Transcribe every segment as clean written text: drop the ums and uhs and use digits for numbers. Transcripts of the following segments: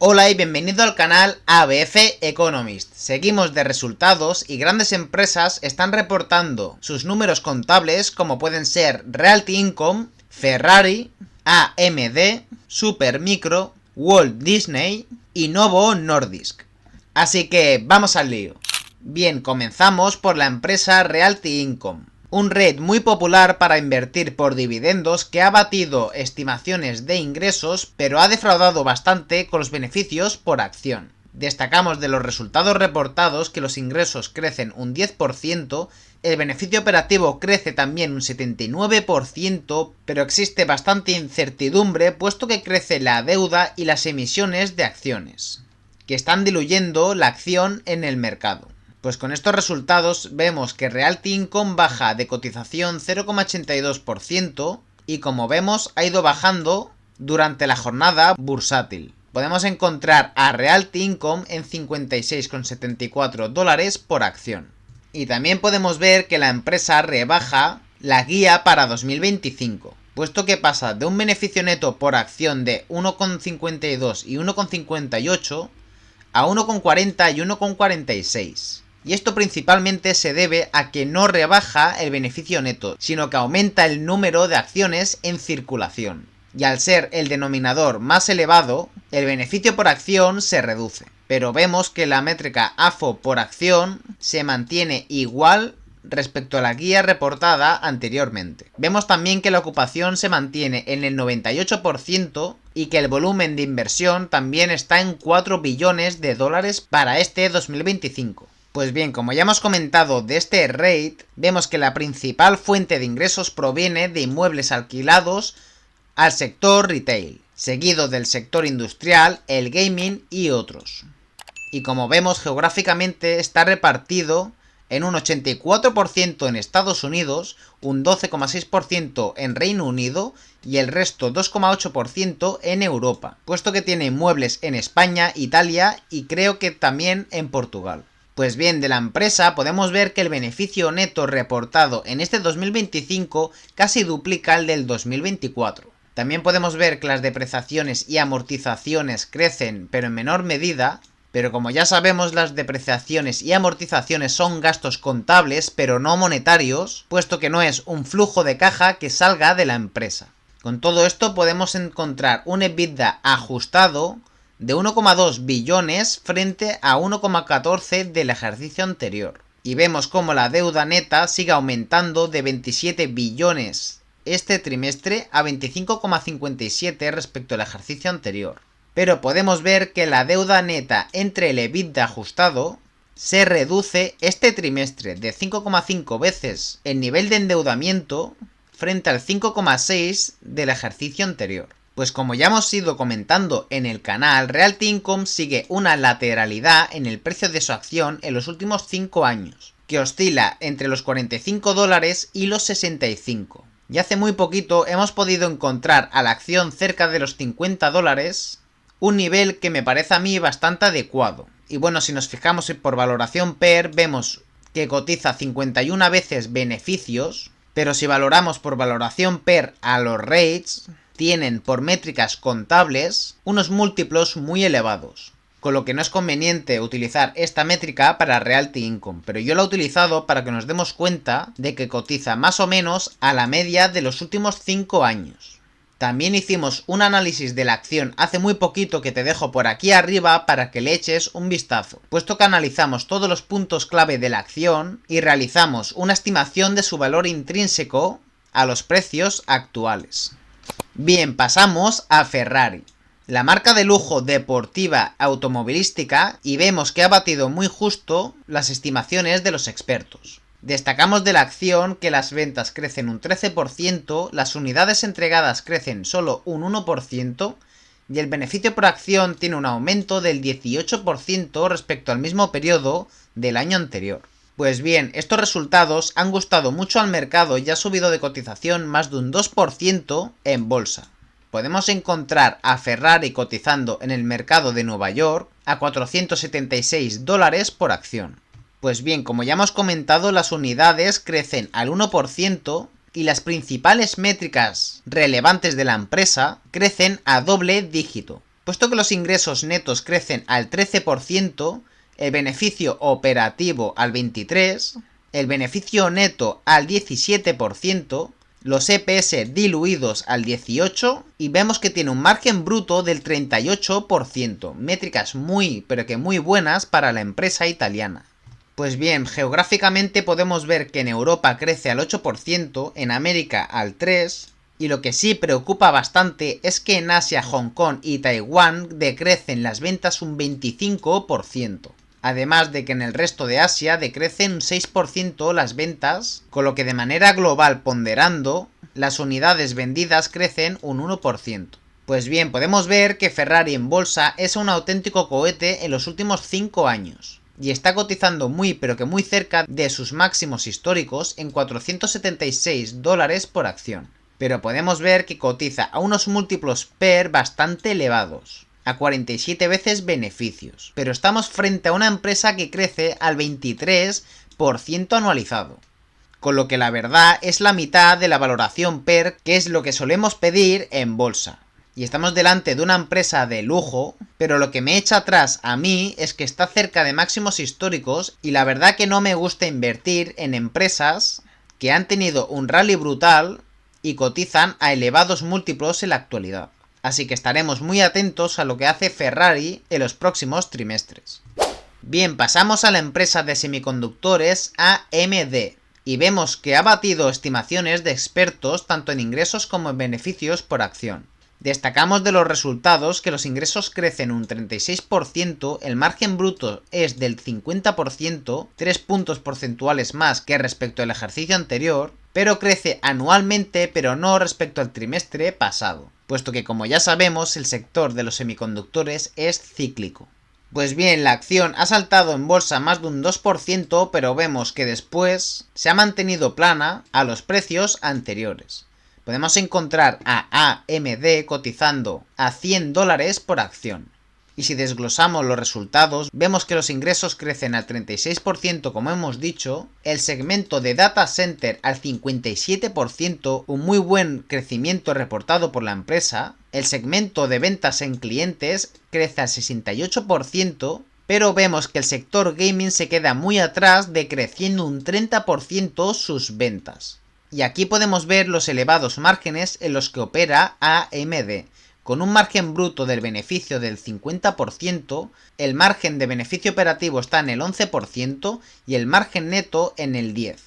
Hola y bienvenido al canal ABF Economist. Seguimos de resultados y grandes empresas están reportando sus números contables como pueden ser Realty Income, Ferrari, AMD, Supermicro, Walt Disney y Novo Nordisk. Así que vamos al lío. Bien, comenzamos por la empresa Realty Income. Un REIT muy popular para invertir por dividendos que ha batido estimaciones de ingresos, pero ha defraudado bastante con los beneficios por acción. Destacamos de los resultados reportados que los ingresos crecen un 10%, el beneficio operativo crece también un 79%, pero existe bastante incertidumbre puesto que crece la deuda y las emisiones de acciones, que están diluyendo la acción en el mercado. Pues con estos resultados vemos que Realty Income baja de cotización 0,82% y como vemos ha ido bajando durante la jornada bursátil. Podemos encontrar a Realty Income en $56,74 por acción. Y también podemos ver que la empresa rebaja la guía para 2025, puesto que pasa de un beneficio neto por acción de 1,52 y 1,58 a 1,40 y 1,46. Y esto principalmente se debe a que no rebaja el beneficio neto, sino que aumenta el número de acciones en circulación. Y al ser el denominador más elevado, el beneficio por acción se reduce. Pero vemos que la métrica AFO por acción se mantiene igual respecto a la guía reportada anteriormente. Vemos también que la ocupación se mantiene en el 98% y que el volumen de inversión también está en $4 billones para este 2025. Pues bien, como ya hemos comentado de este REIT, vemos que la principal fuente de ingresos proviene de inmuebles alquilados al sector retail, seguido del sector industrial, el gaming y otros. Y como vemos geográficamente está repartido en un 84% en Estados Unidos, un 12,6% en Reino Unido y el resto 2,8% en Europa, puesto que tiene inmuebles en España, Italia y creo que también en Portugal. Pues bien, de la empresa podemos ver que el beneficio neto reportado en este 2025 casi duplica el del 2024. También podemos ver que las depreciaciones y amortizaciones crecen, pero en menor medida. Pero como ya sabemos, las depreciaciones y amortizaciones son gastos contables, pero no monetarios, puesto que no es un flujo de caja que salga de la empresa. Con todo esto podemos encontrar un EBITDA ajustado de 1,2 billones frente a 1,14 del ejercicio anterior. Y vemos como la deuda neta sigue aumentando de 27 billones este trimestre a 25,57 respecto al ejercicio anterior. Pero podemos ver que la deuda neta entre el EBITDA ajustado se reduce este trimestre de 5,5 veces el nivel de endeudamiento frente al 5,6 del ejercicio anterior. Pues como ya hemos ido comentando en el canal, Realty Income sigue una lateralidad en el precio de su acción en los últimos 5 años, que oscila entre los $45 y los 65. Y hace muy poquito hemos podido encontrar a la acción cerca de los $50, un nivel que me parece a mí bastante adecuado. Y bueno, si nos fijamos por valoración PER, vemos que cotiza 51 veces beneficios, pero si valoramos por valoración PER a los REITs, tienen por métricas contables unos múltiplos muy elevados, con lo que no es conveniente utilizar esta métrica para Realty Income, pero yo la he utilizado para que nos demos cuenta de que cotiza más o menos a la media de los últimos 5 años. También hicimos un análisis de la acción hace muy poquito que te dejo por aquí arriba para que le eches un vistazo, puesto que analizamos todos los puntos clave de la acción y realizamos una estimación de su valor intrínseco a los precios actuales. Bien, pasamos a Ferrari, la marca de lujo deportiva automovilística, y vemos que ha batido muy justo las estimaciones de los expertos. Destacamos de la acción que las ventas crecen un 13%, las unidades entregadas crecen solo un 1% y el beneficio por acción tiene un aumento del 18% respecto al mismo periodo del año anterior. Pues bien, estos resultados han gustado mucho al mercado y ha subido de cotización más de un 2% en bolsa. Podemos encontrar a Ferrari cotizando en el mercado de Nueva York a $476 por acción. Pues bien, como ya hemos comentado, las unidades crecen al 1% y las principales métricas relevantes de la empresa crecen a doble dígito, Puesto que los ingresos netos crecen al 13%, el beneficio operativo al 23%, el beneficio neto al 17%, los EPS diluidos al 18% y vemos que tiene un margen bruto del 38%, métricas muy pero que muy buenas para la empresa italiana. Pues bien, geográficamente podemos ver que en Europa crece al 8%, en América al 3%, y lo que sí preocupa bastante es que en Asia, Hong Kong y Taiwán decrecen las ventas un 25%. Además de que en el resto de Asia decrecen un 6% las ventas, con lo que de manera global ponderando, las unidades vendidas crecen un 1%. Pues bien, podemos ver que Ferrari en bolsa es un auténtico cohete en los últimos 5 años. Y está cotizando muy pero que muy cerca de sus máximos históricos en $476 por acción. Pero podemos ver que cotiza a unos múltiplos PER bastante elevados, a 47 veces beneficios. Pero estamos frente a una empresa que crece al 23% anualizado. Con lo que la verdad es la mitad de la valoración PER, que es lo que solemos pedir en bolsa. Y estamos delante de una empresa de lujo, pero lo que me echa atrás a mí es que está cerca de máximos históricos y la verdad que no me gusta invertir en empresas que han tenido un rally brutal y cotizan a elevados múltiplos en la actualidad. Así que estaremos muy atentos a lo que hace Ferrari en los próximos trimestres. Bien, pasamos a la empresa de semiconductores AMD. Y vemos que ha batido estimaciones de expertos tanto en ingresos como en beneficios por acción. Destacamos de los resultados que los ingresos crecen un 36%, el margen bruto es del 50%, 3 puntos porcentuales más que respecto al ejercicio anterior, pero crece anualmente pero no respecto al trimestre pasado, puesto que como ya sabemos el sector de los semiconductores es cíclico. Pues bien, la acción ha saltado en bolsa más de un 2%, pero vemos que después se ha mantenido plana a los precios anteriores. Podemos encontrar a AMD cotizando a $100 por acción. Y si desglosamos los resultados, vemos que los ingresos crecen al 36% como hemos dicho, el segmento de data center al 57%, un muy buen crecimiento reportado por la empresa, el segmento de ventas en clientes crece al 68%, pero vemos que el sector gaming se queda muy atrás, decreciendo un 30% sus ventas. Y aquí podemos ver los elevados márgenes en los que opera AMD. Con un margen bruto del beneficio del 50%, el margen de beneficio operativo está en el 11% y el margen neto en el 10%.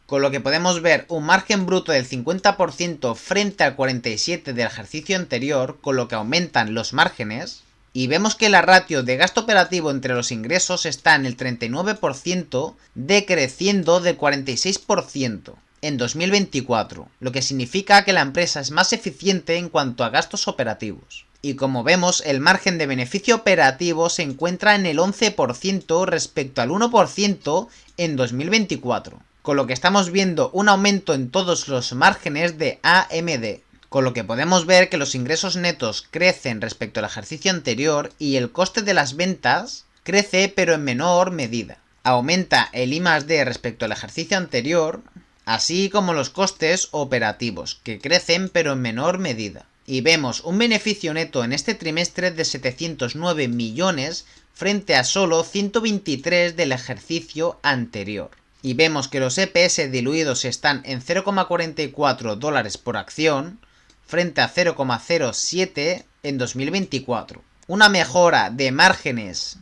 Con lo que podemos ver un margen bruto del 50% frente al 47% del ejercicio anterior, con lo que aumentan los márgenes. Y vemos que la ratio de gasto operativo entre los ingresos está en el 39%, decreciendo del 46%. En 2024, lo que significa que la empresa es más eficiente en cuanto a gastos operativos. Y como vemos, el margen de beneficio operativo se encuentra en el 11% respecto al 1% en 2024, con lo que estamos viendo un aumento en todos los márgenes de AMD, con lo que podemos ver que los ingresos netos crecen respecto al ejercicio anterior y el coste de las ventas crece pero en menor medida. Aumenta el I+D respecto al ejercicio anterior, así como los costes operativos, que crecen pero en menor medida. Y vemos un beneficio neto en este trimestre de 709 millones frente a solo 123 del ejercicio anterior. Y vemos que los EPS diluidos están en $0,44 por acción frente a 0,07 en 2024. Una mejora de márgenes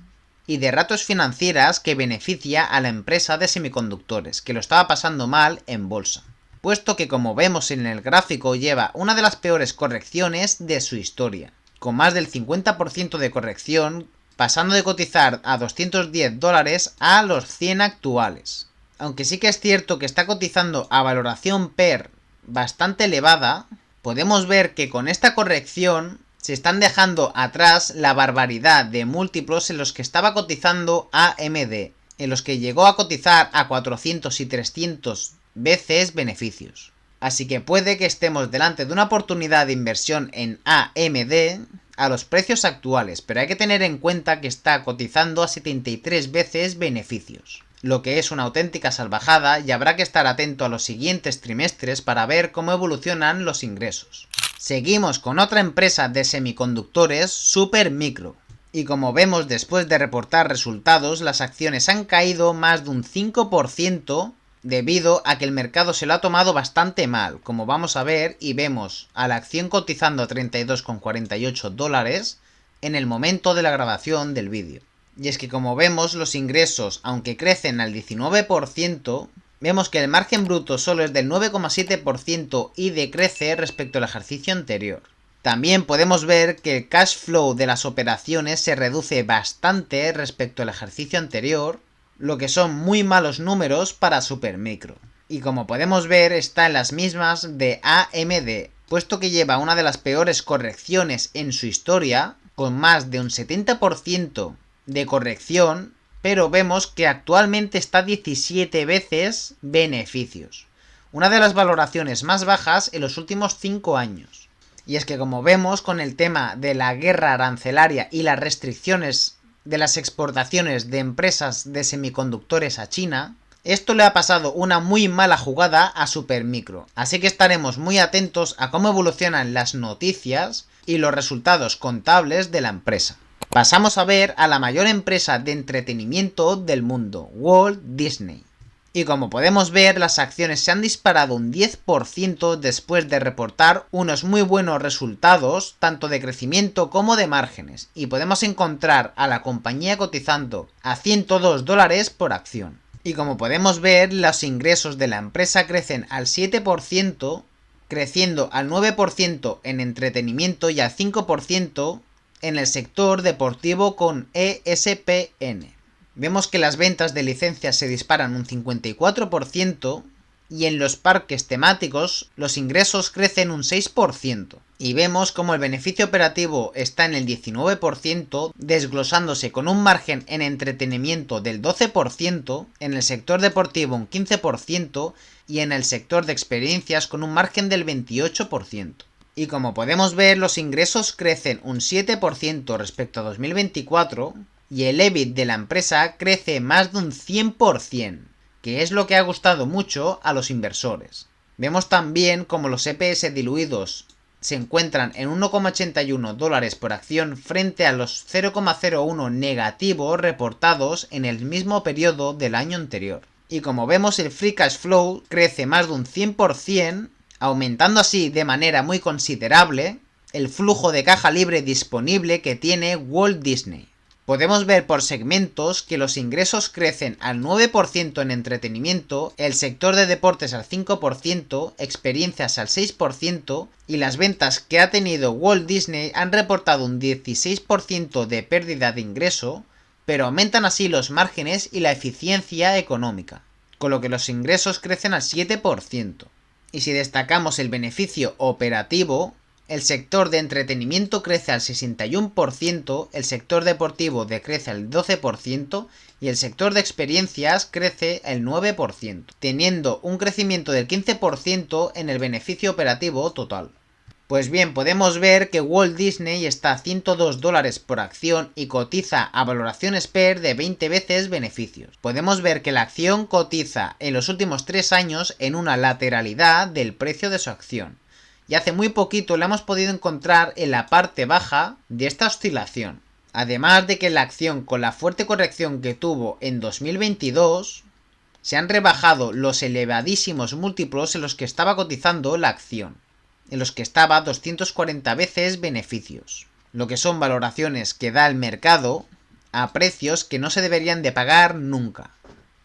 y de ratios financieras que beneficia a la empresa de semiconductores, que lo estaba pasando mal en bolsa, puesto que como vemos en el gráfico lleva una de las peores correcciones de su historia, con más del 50% de corrección, pasando de cotizar a $210 a los 100 actuales. Aunque sí que es cierto que está cotizando a valoración PER bastante elevada, podemos ver que con esta corrección se están dejando atrás la barbaridad de múltiplos en los que estaba cotizando AMD, en los que llegó a cotizar a 400 y 300 veces beneficios. Así que puede que estemos delante de una oportunidad de inversión en AMD a los precios actuales, pero hay que tener en cuenta que está cotizando a 73 veces beneficios, lo que es una auténtica salvajada y habrá que estar atento a los siguientes trimestres para ver cómo evolucionan los ingresos. Seguimos con otra empresa de semiconductores, Supermicro. Y como vemos después de reportar resultados, las acciones han caído más de un 5% debido a que el mercado se lo ha tomado bastante mal, como vamos a ver, y vemos a la acción cotizando a 32,48 dólares en el momento de la grabación del vídeo. Y es que como vemos, los ingresos, aunque crecen al 19%, vemos que el margen bruto solo es del 9,7% y decrece respecto al ejercicio anterior. También podemos ver que el cash flow de las operaciones se reduce bastante respecto al ejercicio anterior, lo que son muy malos números para Supermicro. Y como podemos ver, está en las mismas de AMD, puesto que lleva una de las peores correcciones en su historia, con más de un 70% de corrección, pero vemos que actualmente está 17 veces beneficios. Una de las valoraciones más bajas en los últimos 5 años. Y es que como vemos con el tema de la guerra arancelaria y las restricciones de las exportaciones de empresas de semiconductores a China, esto le ha pasado una muy mala jugada a Supermicro. Así que estaremos muy atentos a cómo evolucionan las noticias y los resultados contables de la empresa. Pasamos a ver a la mayor empresa de entretenimiento del mundo, Walt Disney. Y como podemos ver, las acciones se han disparado un 10% después de reportar unos muy buenos resultados, tanto de crecimiento como de márgenes, y podemos encontrar a la compañía cotizando a 102 dólares por acción. Y como podemos ver, los ingresos de la empresa crecen al 7%, creciendo al 9% en entretenimiento y al 5% en el sector deportivo con ESPN. Vemos que las ventas de licencias se disparan un 54% y en los parques temáticos los ingresos crecen un 6%. Y vemos como el beneficio operativo está en el 19%, desglosándose con un margen en entretenimiento del 12%, en el sector deportivo un 15% y en el sector de experiencias con un margen del 28%. Y como podemos ver, los ingresos crecen un 7% respecto a 2024 y el EBIT de la empresa crece más de un 100%, que es lo que ha gustado mucho a los inversores. Vemos también como los EPS diluidos se encuentran en 1,81 dólares por acción frente a los 0,01 negativos reportados en el mismo periodo del año anterior. Y como vemos, el Free Cash Flow crece más de un 100%, aumentando así de manera muy considerable el flujo de caja libre disponible que tiene Walt Disney. Podemos ver por segmentos que los ingresos crecen al 9% en entretenimiento, el sector de deportes al 5%, experiencias al 6% y las ventas que ha tenido Walt Disney han reportado un 16% de pérdida de ingreso, pero aumentan así los márgenes y la eficiencia económica, con lo que los ingresos crecen al 7%. Y si destacamos el beneficio operativo, el sector de entretenimiento crece al 61%, el sector deportivo decrece al 12% y el sector de experiencias crece el 9%, teniendo un crecimiento del 15% en el beneficio operativo total. Pues bien, podemos ver que Walt Disney está a 102 dólares por acción y cotiza a valoraciones PER de 20 veces beneficios. Podemos ver que la acción cotiza en los últimos 3 años en una lateralidad del precio de su acción. Y hace muy poquito la hemos podido encontrar en la parte baja de esta oscilación. Además de que la acción, con la fuerte corrección que tuvo en 2022, se han rebajado los elevadísimos múltiplos en los que estaba cotizando la acción, en los que estaba 240 veces beneficios, lo que son valoraciones que da el mercado a precios que no se deberían de pagar nunca.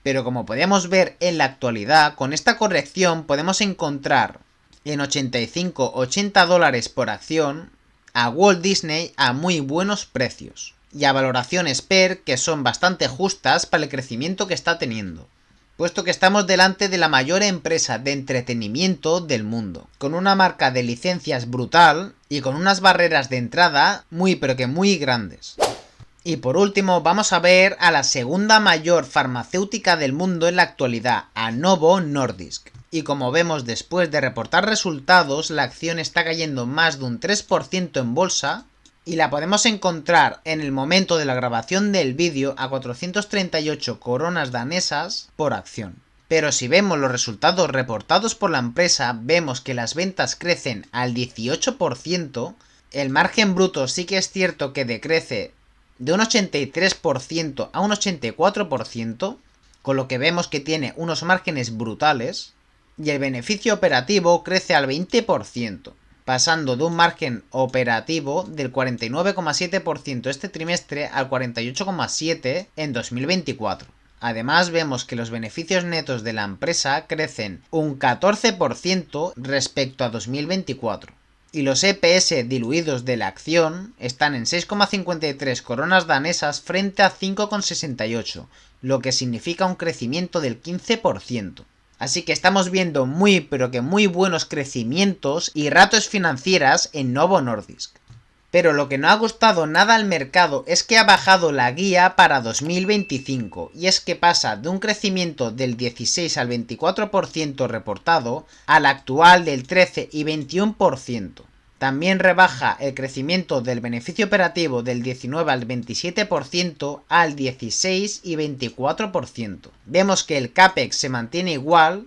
Pero como podemos ver en la actualidad, con esta corrección podemos encontrar en 85-80 dólares por acción a Walt Disney a muy buenos precios y a valoraciones PER que son bastante justas para el crecimiento que está teniendo, puesto que estamos delante de la mayor empresa de entretenimiento del mundo, con una marca de licencias brutal y con unas barreras de entrada muy pero que muy grandes. Y por último vamos a ver a la segunda mayor farmacéutica del mundo en la actualidad, a Novo Nordisk. Y como vemos después de reportar resultados, la acción está cayendo más de un 3% en bolsa y la podemos encontrar en el momento de la grabación del vídeo a 438 coronas danesas por acción. Pero si vemos los resultados reportados por la empresa, vemos que las ventas crecen al 18%, el margen bruto sí que es cierto que decrece de un 83% a un 84%, con lo que vemos que tiene unos márgenes brutales, y el beneficio operativo crece al 20%, pasando de un margen operativo del 49,7% este trimestre al 48,7% en 2024. Además, vemos que los beneficios netos de la empresa crecen un 14% respecto a 2024. Y los EPS diluidos de la acción están en 6,53 coronas danesas frente a 5,68, lo que significa un crecimiento del 15%. Así que estamos viendo muy pero que muy buenos crecimientos y ratios financieras en Novo Nordisk. Pero lo que no ha gustado nada al mercado es que ha bajado la guía para 2025, y es que pasa de un crecimiento del 16 al 24% reportado al actual del 13 y 21%. También rebaja el crecimiento del beneficio operativo del 19 al 27% al 16 y 24%. Vemos que el CAPEX se mantiene igual,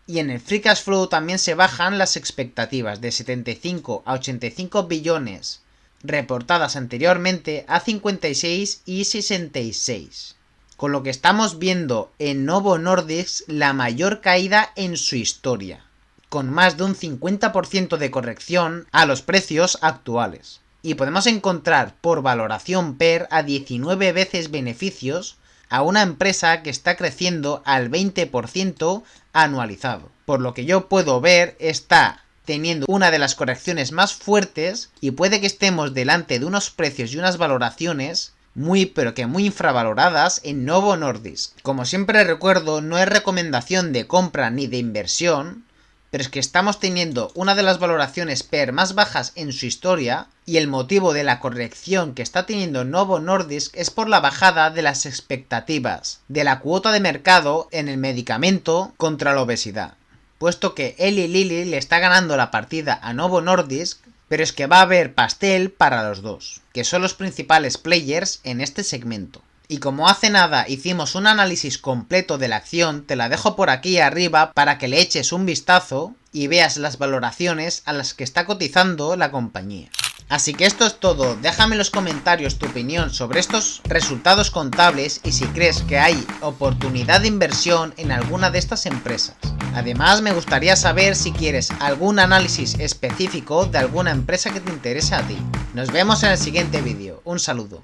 y en el Free Cash Flow también se bajan las expectativas de 75 a 85 billones reportadas anteriormente a 56 y 66. Con lo que estamos viendo en Novo Nordisk la mayor caída en su historia, con más de un 50% de corrección a los precios actuales. Y podemos encontrar por valoración PER a 19 veces beneficios a una empresa que está creciendo al 20% anualizado. Por lo que yo puedo ver, está teniendo una de las correcciones más fuertes y puede que estemos delante de unos precios y unas valoraciones muy pero que muy infravaloradas en Novo Nordisk. Como siempre recuerdo, no es recomendación de compra ni de inversión, pero es que estamos teniendo una de las valoraciones PER más bajas en su historia, y el motivo de la corrección que está teniendo Novo Nordisk es por la bajada de las expectativas de la cuota de mercado en el medicamento contra la obesidad. Puesto que Eli Lilly le está ganando la partida a Novo Nordisk, pero es que va a haber pastel para los dos, que son los principales players en este segmento. Y como hace nada hicimos un análisis completo de la acción, te la dejo por aquí arriba para que le eches un vistazo y veas las valoraciones a las que está cotizando la compañía. Así que esto es todo, déjame en los comentarios tu opinión sobre estos resultados contables y si crees que hay oportunidad de inversión en alguna de estas empresas. Además, me gustaría saber si quieres algún análisis específico de alguna empresa que te interese a ti. Nos vemos en el siguiente vídeo, un saludo.